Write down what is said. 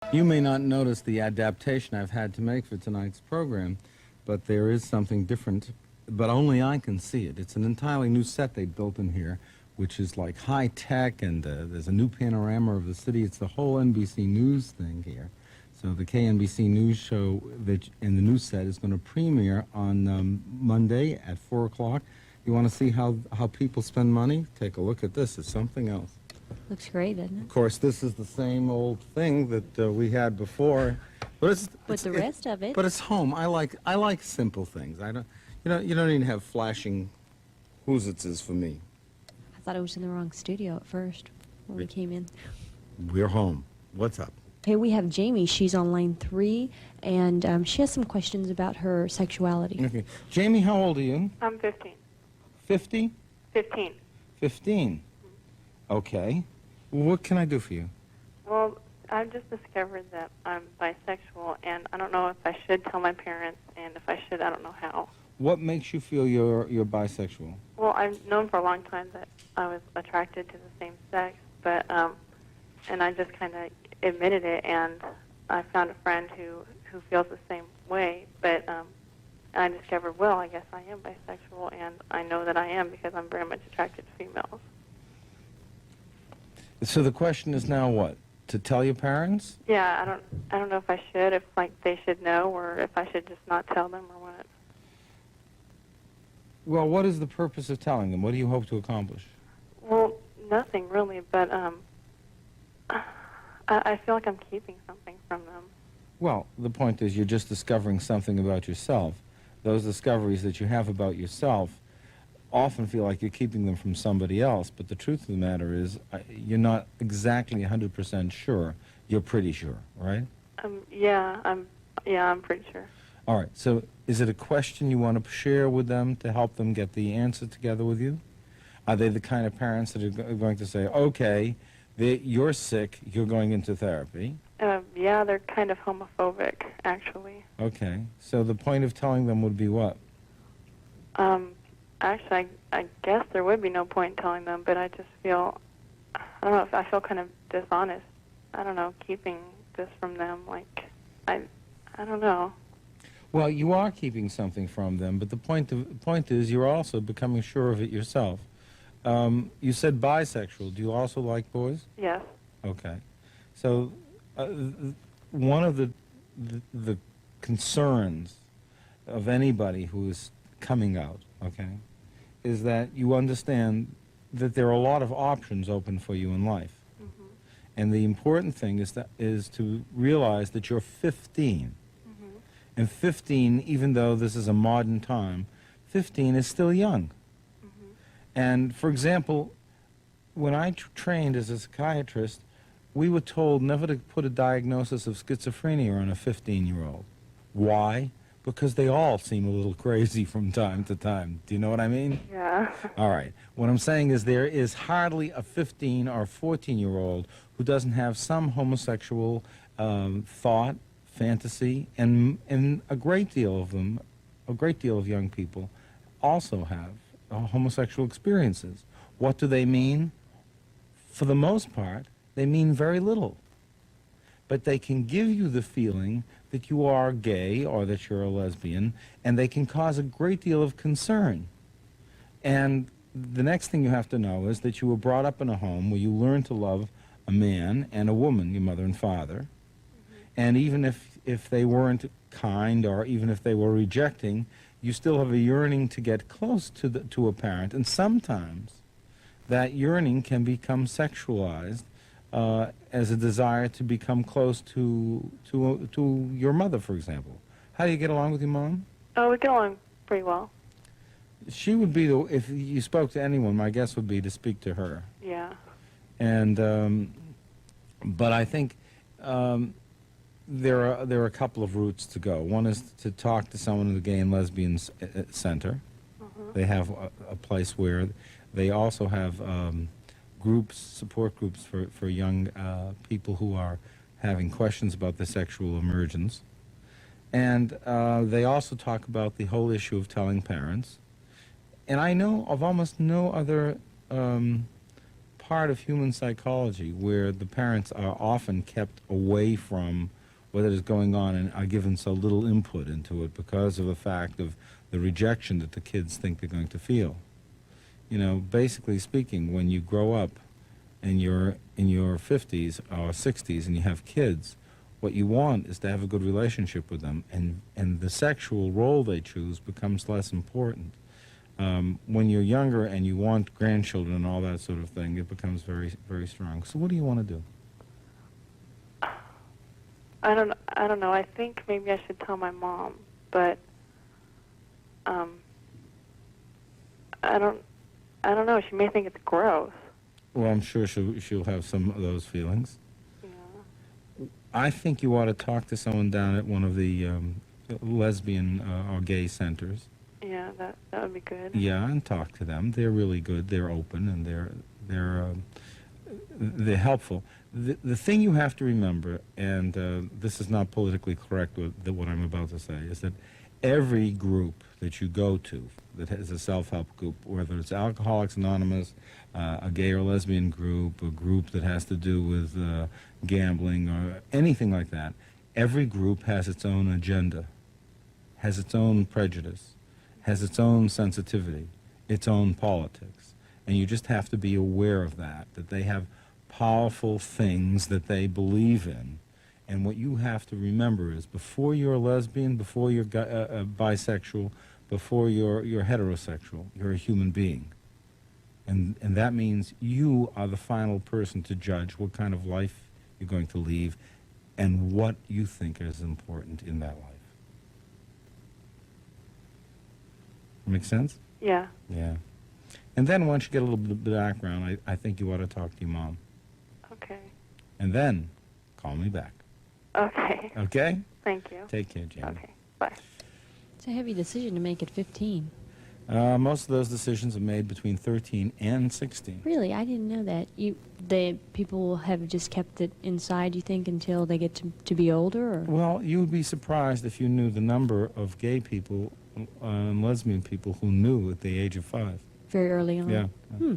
You may not notice the adaptation I've had to make for tonight's program, but there is something different, but only I can see it. It's an entirely new set they built in here, which is like high-tech, and there's a new panorama of the city. It's the whole NBC News thing here. So the KNBC News show that in the news set is going to premiere on Monday at 4 o'clock. You want to see how people spend money? Take a look at this. It's something else. Looks great, doesn't it? Of course, this is the same old thing that we had before, but it's the rest of it. But it's home. I like simple things. I don't, you don't even have flashing whoositzes for me. I thought I was in the wrong studio at first when we came in. We're home. What's up? Hey, we have Jamie. She's on line 3, and she has some questions about her sexuality. Okay, Jamie, how old are you? I'm 15. 50? 15. 15. Okay. Well, what can I do for you? Well, I've just discovered that I'm bisexual, and I don't know if I should tell my parents, and if I should, I don't know how. What makes you feel you're bisexual? Well, I've known for a long time that I was attracted to the same sex, but and I just kind of admitted it, and I found a friend who feels the same way, but I discovered, well, I guess I am bisexual, and I know that I am because I'm very much attracted to females. So the question is now what? To tell your parents? Yeah, I don't know if I should, if like they should know, or if I should just not tell them, or what. Well, what is the purpose of telling them? What do you hope to accomplish? Well, nothing really, but I feel like I'm keeping something from them. Well, the point is you're just discovering something about yourself. Those discoveries that you have about yourself often feel like you're keeping them from somebody else, but the truth of the matter is you're not exactly 100% sure. You're pretty sure, right? Yeah, I'm pretty sure. All right, so is it a question you want to share with them to help them get the answer together with you? Are they the kind of parents that are going to say, okay, you're sick, you're going into therapy? Yeah, they're kind of homophobic, actually. Okay, so the point of telling them would be what? Actually, I guess there would be no point in telling them, but I just feel, I don't know, I feel kind of dishonest. I don't know, keeping this from them, like, I don't know. Well, you are keeping something from them, but the point is you're also becoming sure of it yourself. You said bisexual. Do you also like boys? Yes. Okay. So one of the concerns of anybody who is coming out, okay, is that you understand that there are a lot of options open for you in life. Mm-hmm. And the important thing is to realize that you're 15. Mm-hmm. And 15, even though this is a modern time, 15 is still young. Mm-hmm. And, for example, when I trained as a psychiatrist, we were told never to put a diagnosis of schizophrenia on a 15-year-old. Why? Because they all seem a little crazy from time to time. Do you know what I mean? Yeah. All right. What I'm saying is there is hardly a 15 or 14-year-old who doesn't have some homosexual thought, fantasy, and a great deal of them, a great deal of young people, also have homosexual experiences. What do they mean? For the most part, they mean very little. But they can give you the feeling that you are gay or that you're a lesbian, and they can cause a great deal of concern. And the next thing you have to know is that you were brought up in a home where you learned to love a man and a woman, your mother and father. Mm-hmm. And even if they weren't kind, or even if they were rejecting, you still have a yearning to get close to a parent. And sometimes that yearning can become sexualized as a desire to become close to your mother, for example. How do you get along with your mom? Oh, we get along pretty well. She would be if you spoke to anyone, my guess would be to speak to her. Yeah. And but I think there are a couple of routes to go. One is to talk to someone in the Gay and Lesbian Center. Mm-hmm. They have a place where they also have groups, support groups for young people who are having questions about their sexual emergence. And they also talk about the whole issue of telling parents. And I know of almost no other part of human psychology where the parents are often kept away from what is going on and are given so little input into it because of the fact of the rejection that the kids think they're going to feel. You know, basically speaking, when you grow up and you're in your 50s or 60s and you have kids, what you want is to have a good relationship with them, and the sexual role they choose becomes less important. When you're younger and you want grandchildren and all that sort of thing, it becomes very, very strong. So what do you want to do? I don't know. I think maybe I should tell my mom, but I don't know. She may think it's gross. Well, I'm sure she'll have some of those feelings. Yeah. I think you ought to talk to someone down at one of the lesbian or gay centers. Yeah, that would be good. Yeah, and talk to them. They're really good. They're open and they're helpful. The thing you have to remember, and this is not politically correct what I'm about to say, is that every group that you go to that has a self-help group, whether it's Alcoholics Anonymous, a gay or lesbian group, a group that has to do with gambling or anything like that, every group has its own agenda, has its own prejudice, has its own sensitivity, its own politics. And you just have to be aware of that they have powerful things that they believe in. And what you have to remember is before you're a lesbian, before you're bisexual, before you're heterosexual, you're a human being. And that means you are the final person to judge what kind of life you're going to leave and what you think is important in that life. Make sense? Yeah. Yeah. And then once you get a little bit of background, I think you ought to talk to your mom. Okay. And then call me back. Okay. Okay? Thank you. Take care, Jamie. Okay. Bye. It's a heavy decision to make at 15. Most of those decisions are made between 13 and 16. Really, I didn't know that. The people have just kept it inside, you think, until they get to be older? Or? Well, you would be surprised if you knew the number of gay people and lesbian people who knew at the age of 5. Very early on? Yeah. Hmm.